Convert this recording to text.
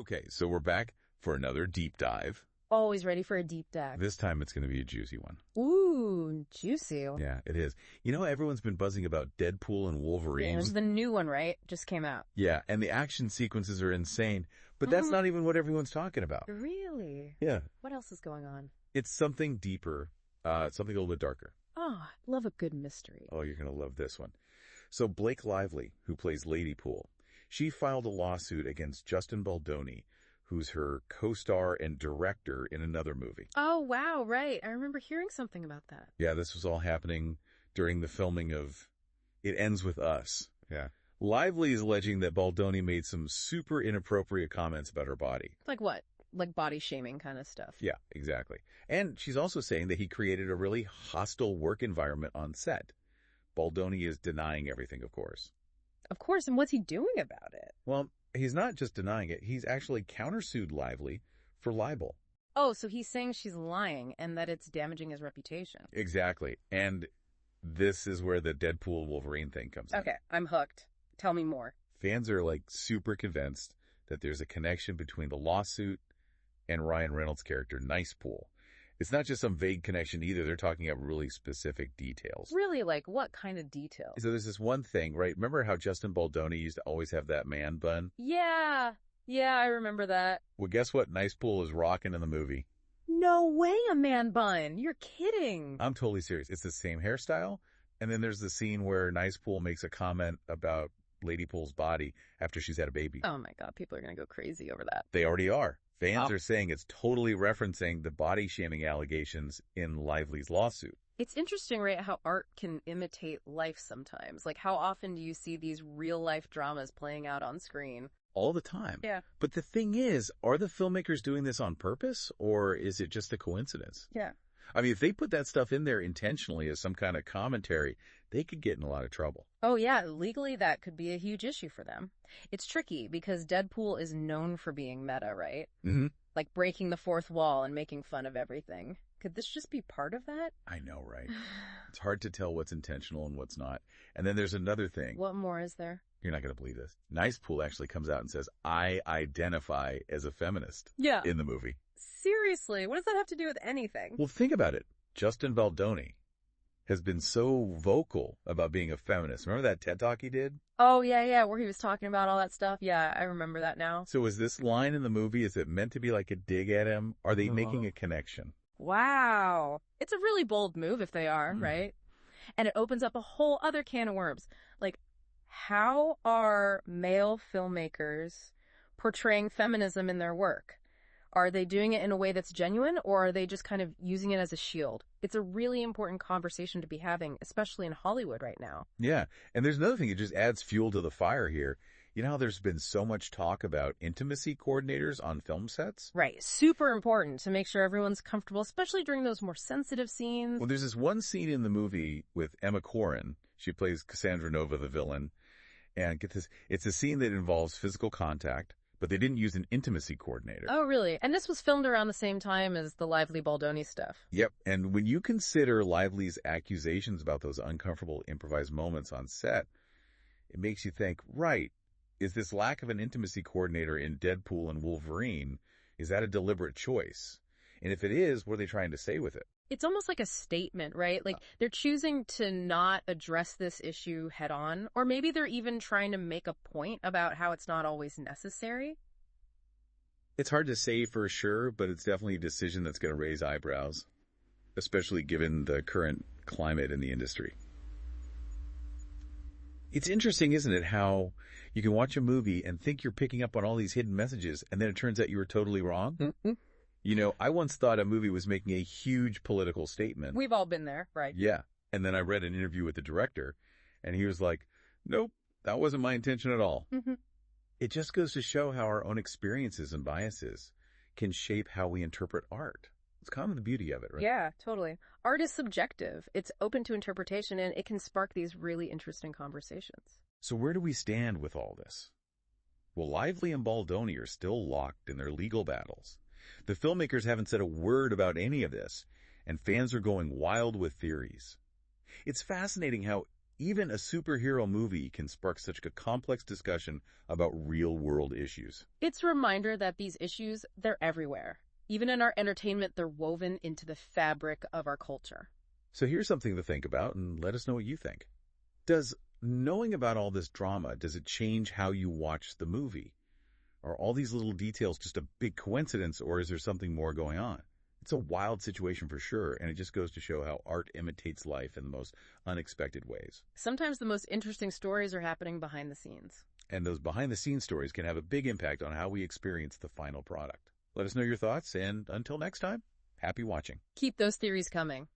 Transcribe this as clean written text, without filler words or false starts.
Okay, so we're back for another deep dive. Always ready for a deep dive. This time it's going to be a juicy one. Ooh, juicy. Yeah, it is. You know, everyone's been buzzing about Deadpool and Wolverine. Yeah, it was the new one, right? Just came out. Yeah, and the action sequences are insane, but that's not even what everyone's talking about. Really? Yeah. What else is going on? It's something deeper, something a little bit darker. Oh, I love a good mystery. Oh, you're going to love this one. So Blake Lively, who plays Ladypool, she filed a lawsuit against Justin Baldoni, who's her co-star and director in another movie. Oh, wow, right. I remember hearing something about that. Yeah, this was all happening during the filming of It Ends With Us. Yeah. Lively is alleging that Baldoni made some super inappropriate comments about her body. Like what? Like body shaming kind of stuff. Yeah, exactly. And she's also saying that he created a really hostile work environment on set. Baldoni is denying everything, of course. Of course, and what's he doing about it? Well, he's not just denying it, he's actually countersued Lively for libel. Oh, so he's saying she's lying and that it's damaging his reputation. Exactly. And this is where the Deadpool Wolverine thing comes in. Okay, I'm hooked. Tell me more. Fans are super convinced that there's a connection between the lawsuit and Ryan Reynolds' character, Nicepool. It's not just some vague connection either. They're talking about really specific details. Really, like what kind of details? So there's this one thing, right? Remember how Justin Baldoni used to always have that man bun? Yeah, I remember that. Well, guess what Nicepool is rocking in the movie? No way, a man bun. You're kidding. I'm totally serious. It's the same hairstyle. And then there's the scene where Nicepool makes a comment about Ladypool's body after she's had a baby. Oh my God, people are going to go crazy over that. They already are. Fans are saying it's totally referencing the body shaming allegations in Lively's lawsuit. It's interesting, right, how art can imitate life sometimes. Like, how often do you see these real-life dramas playing out on screen? All the time. Yeah. But the thing is, are the filmmakers doing this on purpose, or is it just a coincidence? Yeah. I mean, if they put that stuff in there intentionally as some kind of commentary, they could get in a lot of trouble. Oh, yeah. Legally, that could be a huge issue for them. It's tricky because Deadpool is known for being meta, right? Mm-hmm. Like breaking the fourth wall and making fun of everything. Could this just be part of that? I know, right? It's hard to tell what's intentional and what's not. And then there's another thing. What more is there? You're not going to believe this. Nicepool actually comes out and says, I identify as a feminist in the movie. Seriously, what does that have to do with anything? Well, think about it. Justin Baldoni has been so vocal about being a feminist. Remember that TED Talk he did? Oh, yeah, where he was talking about all that stuff. Yeah, I remember that now. So is this line in the movie, is it meant to be like a dig at him? Are they making a connection? Wow. It's a really bold move if they are, right? And it opens up a whole other can of worms. Like, how are male filmmakers portraying feminism in their work? Are they doing it in a way that's genuine, or are they just kind of using it as a shield? It's a really important conversation to be having, especially in Hollywood right now. Yeah. And there's another thing that just adds fuel to the fire here. You know how there's been so much talk about intimacy coordinators on film sets? Right. Super important to make sure everyone's comfortable, especially during those more sensitive scenes. Well, there's this one scene in the movie with Emma Corrin. She plays Cassandra Nova, the villain. And get this, it's a scene that involves physical contact, but they didn't use an intimacy coordinator. Oh, really? And this was filmed around the same time as the Lively Baldoni stuff. Yep. And when you consider Lively's accusations about those uncomfortable improvised moments on set, it makes you think, right, is this lack of an intimacy coordinator in Deadpool and Wolverine, is that a deliberate choice? And if it is, what are they trying to say with it? It's almost like a statement, right? Like they're choosing to not address this issue head on, or maybe they're even trying to make a point about how it's not always necessary. It's hard to say for sure, but it's definitely a decision that's going to raise eyebrows, especially given the current climate in the industry. It's interesting, isn't it, how you can watch a movie and think you're picking up on all these hidden messages, and then it turns out you were totally wrong? Mm-hmm. You know, I once thought a movie was making a huge political statement. We've all been there, right? Yeah. And then I read an interview with the director, and he was like, nope, that wasn't my intention at all. Mm-hmm. It just goes to show how our own experiences and biases can shape how we interpret art. It's kind of the beauty of it, right? Yeah, totally. Art is subjective. It's open to interpretation, and it can spark these really interesting conversations. So where do we stand with all this? Well, Lively and Baldoni are still locked in their legal battles. The filmmakers haven't said a word about any of this, and fans are going wild with theories. It's fascinating how Even a superhero movie can spark such a complex discussion about real-world issues. It's a reminder that these issues, they're everywhere. Even in our entertainment, they're woven into the fabric of our culture. So here's something to think about, and let us know what you think. Does knowing about all this drama, does it change how you watch the movie? Are all these little details just a big coincidence, or is there something more going on? It's a wild situation for sure, and it just goes to show how art imitates life in the most unexpected ways. Sometimes the most interesting stories are happening behind the scenes. And those behind-the-scenes stories can have a big impact on how we experience the final product. Let us know your thoughts, and until next time, happy watching. Keep those theories coming.